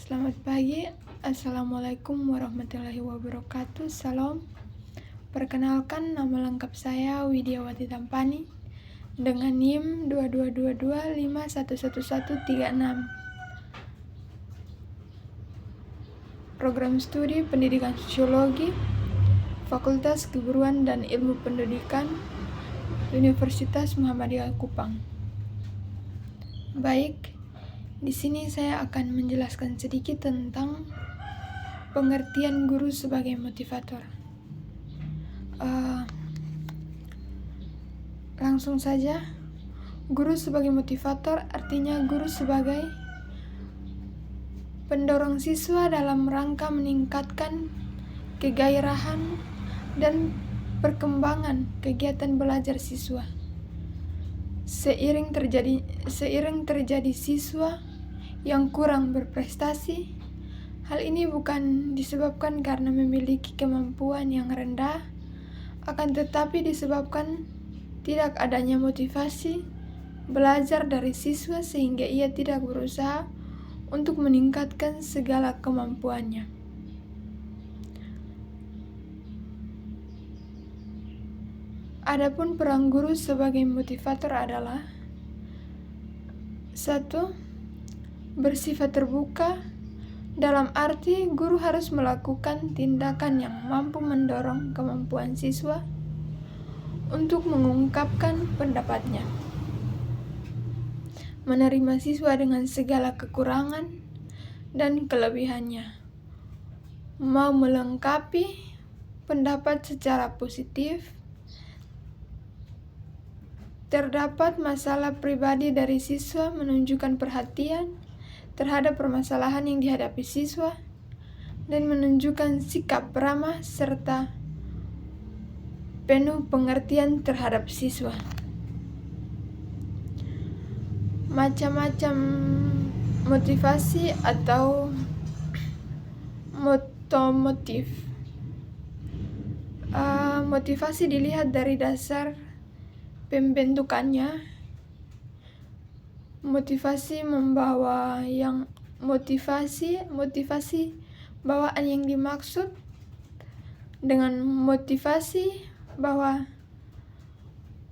Selamat pagi, Assalamualaikum warahmatullahi wabarakatuh. Salam. Perkenalkan, nama lengkap saya Widiawati Tampani dengan NIM 2222511136. Program Studi Pendidikan Sosiologi, Fakultas Keguruan dan Ilmu Pendidikan, Universitas Muhammadiyah Kupang. Baik, di sini saya akan menjelaskan sedikit tentang pengertian guru sebagai motivator. Langsung saja, guru sebagai motivator artinya guru sebagai pendorong siswa dalam rangka meningkatkan kegairahan dan perkembangan kegiatan belajar siswa. Seiring terjadi siswa yang kurang berprestasi, hal ini bukan disebabkan karena memiliki kemampuan yang rendah, akan tetapi disebabkan tidak adanya motivasi belajar dari siswa sehingga ia tidak berusaha untuk meningkatkan segala kemampuannya. Adapun peran guru sebagai motivator adalah 1. Bersifat terbuka, dalam arti guru harus melakukan tindakan yang mampu mendorong kemampuan siswa untuk mengungkapkan pendapatnya, menerima siswa dengan segala kekurangan dan kelebihannya, mau melengkapi pendapat secara positif. Terdapat masalah pribadi dari siswa, menunjukkan perhatian terhadap permasalahan yang dihadapi siswa dan menunjukkan sikap ramah serta penuh pengertian terhadap siswa. Macam-macam motivasi atau motomotif. Motivasi dilihat dari dasar pembentukannya. Motivasi bawaan yang dimaksud dengan motivasi bahwa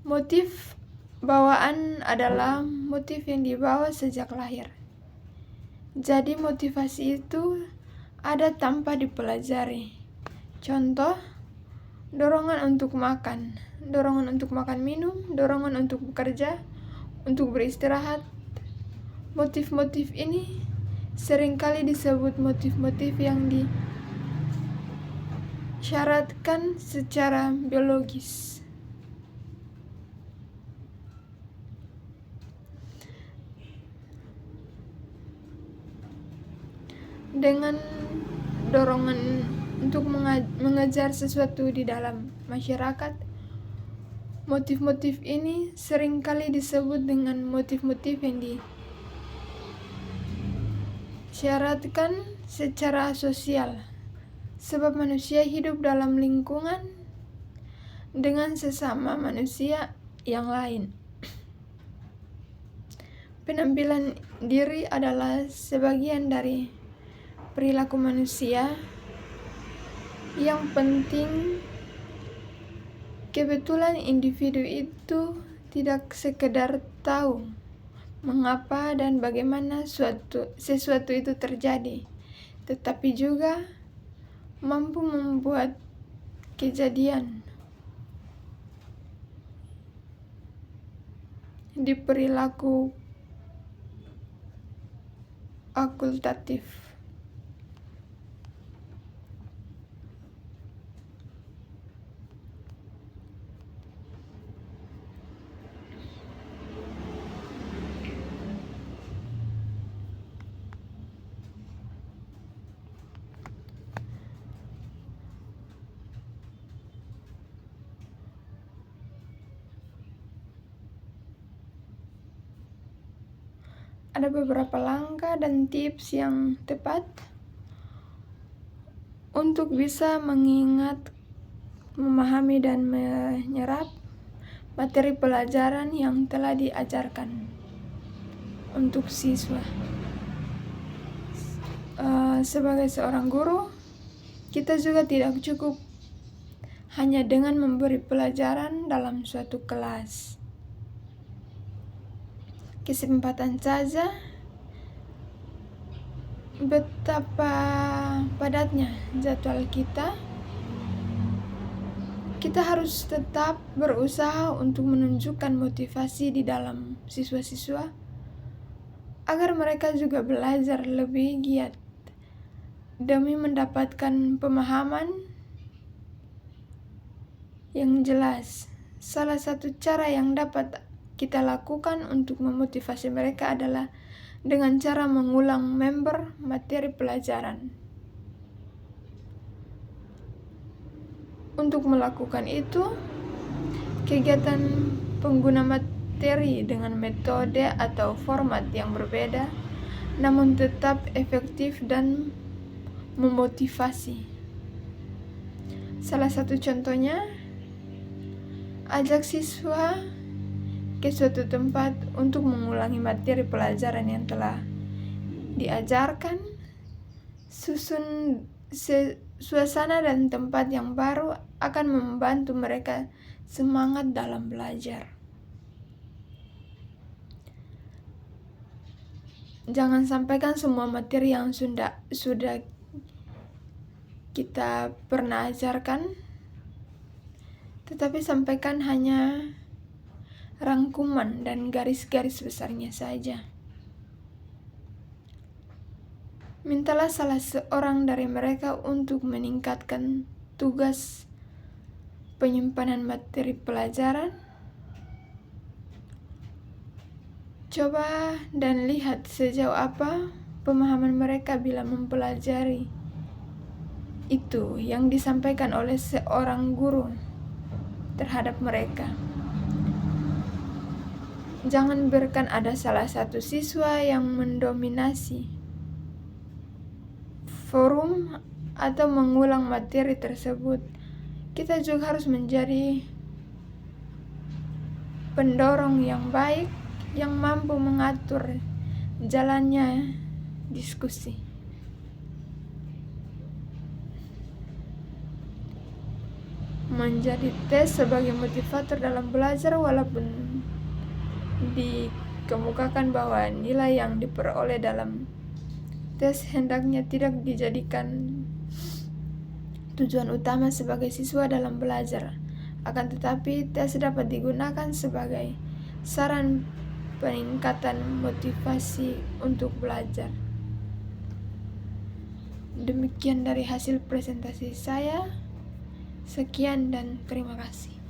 motif bawaan adalah motif yang dibawa sejak lahir. Jadi motivasi itu ada tanpa dipelajari. Contoh, dorongan untuk makan minum, dorongan untuk bekerja, untuk beristirahat. Motif-motif ini seringkali disebut motif-motif yang disyaratkan secara biologis. Dengan dorongan untuk mengejar sesuatu di dalam masyarakat, motif-motif ini seringkali disebut dengan motif-motif yang disyaratkan secara sosial, sebab manusia hidup dalam lingkungan dengan sesama manusia yang lain. Penampilan diri adalah sebagian dari perilaku manusia. Yang penting, kebetulan individu itu tidak sekedar tahu mengapa dan bagaimana sesuatu itu terjadi, tetapi juga mampu membuat kejadian di perilaku akultatif. Ada beberapa langkah dan tips yang tepat untuk bisa mengingat, memahami, dan menyerap materi pelajaran yang telah diajarkan untuk siswa. Sebagai seorang guru, kita juga tidak cukup hanya dengan memberi pelajaran dalam suatu kelas. Kesempatan saja betapa padatnya jadwal kita harus tetap berusaha untuk menunjukkan motivasi di dalam siswa-siswa agar mereka juga belajar lebih giat demi mendapatkan pemahaman yang jelas. Salah satu cara yang dapat kita lakukan untuk memotivasi mereka adalah dengan cara mengulang member materi pelajaran. Untuk melakukan itu, kegiatan pengguna materi dengan metode atau format yang berbeda namun tetap efektif dan memotivasi. Salah satu contohnya, ajak siswa ke suatu tempat untuk mengulangi materi pelajaran yang telah diajarkan. Susun suasana dan tempat yang baru akan membantu mereka semangat dalam belajar. Jangan sampaikan semua materi yang sudah kita pernah ajarkan, tetapi sampaikan hanya rangkuman dan garis-garis besarnya saja. Mintalah salah seorang dari mereka untuk meningkatkan tugas penyimpanan materi pelajaran. Coba dan lihat sejauh apa pemahaman mereka bila mempelajari itu yang disampaikan oleh seorang guru terhadap mereka. Jangan biarkan ada salah satu siswa yang mendominasi forum atau mengulang materi tersebut. Kita juga harus menjadi pendorong yang baik yang mampu mengatur jalannya diskusi. Menjadi tes sebagai motivator dalam belajar, walaupun dikemukakan bahwa nilai yang diperoleh dalam tes hendaknya tidak dijadikan tujuan utama sebagai siswa dalam belajar. Akan tetapi, tes dapat digunakan sebagai saran peningkatan motivasi untuk belajar. Demikian dari hasil presentasi saya. Sekian dan terima kasih.